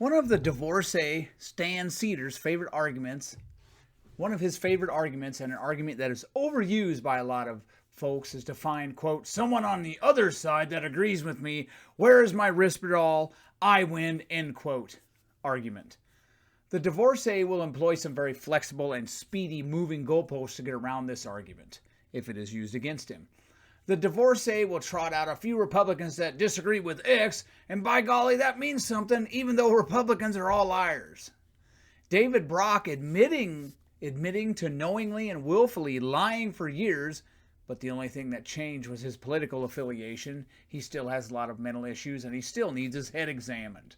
One of the divorcee Sam Seder's favorite arguments, one of his favorite arguments, and an argument that is overused by a lot of folks, is to find, quote, someone on the other side that agrees with me. Where is my Risperdal? I win, end quote, argument. The divorcee will employ some very flexible and speedy moving goalposts to get around this argument, if it is used against him. The divorcee will trot out a few Republicans that disagree with X, and by golly, that means something, even though Republicans are all liars. David Brock admitting to knowingly and willfully lying for years, but the only thing that changed was his political affiliation. He still has a lot of mental issues, and he still needs his head examined.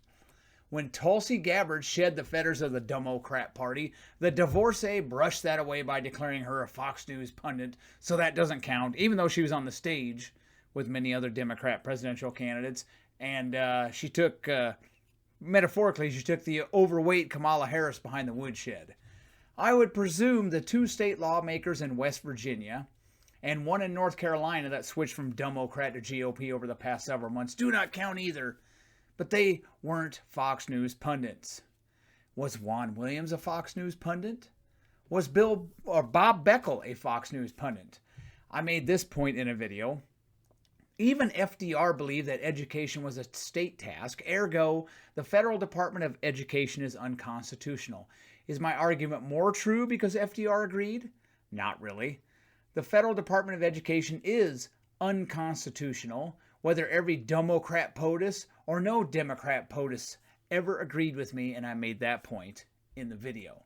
When Tulsi Gabbard shed the fetters of the Democrat Party, the divorcee brushed that away by declaring her a Fox News pundit, so that doesn't count, even though she was on the stage with many other Democrat presidential candidates. And she took, metaphorically, she took the overweight Kamala Harris behind the woodshed. I would presume the two state lawmakers in West Virginia and one in North Carolina that switched from Democrat to GOP over the past several months do not count either. But they weren't Fox News pundits. Was Juan Williams a Fox News pundit? Was Bob Beckel a Fox News pundit? I made this point in a video. Even FDR believed that education was a state task, ergo, the Federal Department of Education is unconstitutional. Is my argument more true because FDR agreed? Not really. The Federal Department of Education is unconstitutional, whether every Democrat POTUS or no Democrat POTUS ever agreed with me, and I made that point in the video.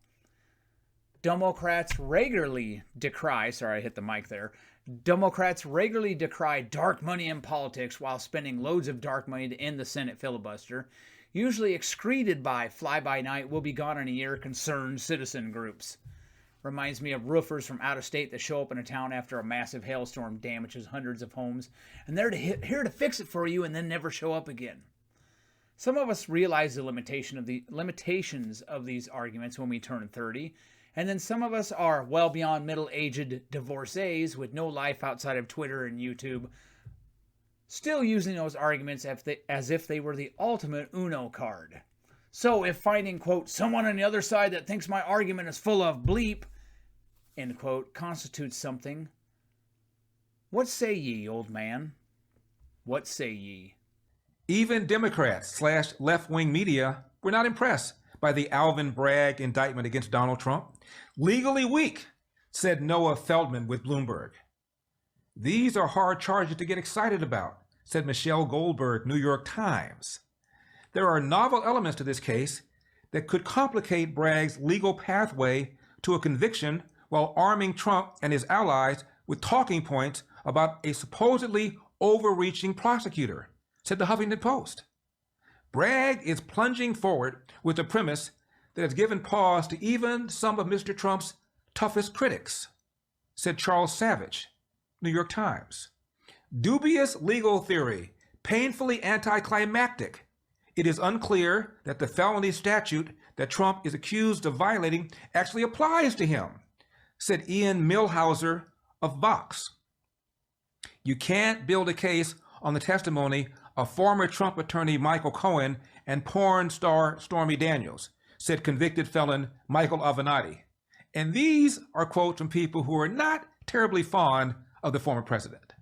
Democrats regularly decry, sorry I hit the mic there, Democrats regularly decry dark money in politics while spending loads of dark money to end the Senate filibuster, usually excreted by fly-by-night, will be gone in a year concerned citizen groups. Reminds me of roofers from out of state that show up in a town after a massive hailstorm damages hundreds of homes, and they're here to fix it for you and then never show up again. Some of us realize the limitations of these arguments when we turn 30, and then some of us are well beyond middle-aged divorcees with no life outside of Twitter and YouTube, still using those arguments as if they were the ultimate Uno card. So if finding, quote, someone on the other side that thinks my argument is full of bleep, end quote, constitutes something, what say ye, old man? What say ye? Even Democrats / left-wing media were not impressed by the Alvin Bragg indictment against Donald Trump. Legally weak, said Noah Feldman with Bloomberg. These are hard charges to get excited about, said Michelle Goldberg, New York Times. There are novel elements to this case that could complicate Bragg's legal pathway to a conviction while arming Trump and his allies with talking points about a supposedly overreaching prosecutor, said the Huffington Post. Bragg is plunging forward with a premise that has given pause to even some of Mr. Trump's toughest critics, said Charles Savage, New York Times. Dubious legal theory, painfully anticlimactic. It is unclear that the felony statute that Trump is accused of violating actually applies to him, said Ian Millhauser of Vox. You can't build a case on the testimony of former Trump attorney Michael Cohen and porn star Stormy Daniels, said convicted felon Michael Avenatti. And these are quotes from people who are not terribly fond of the former president.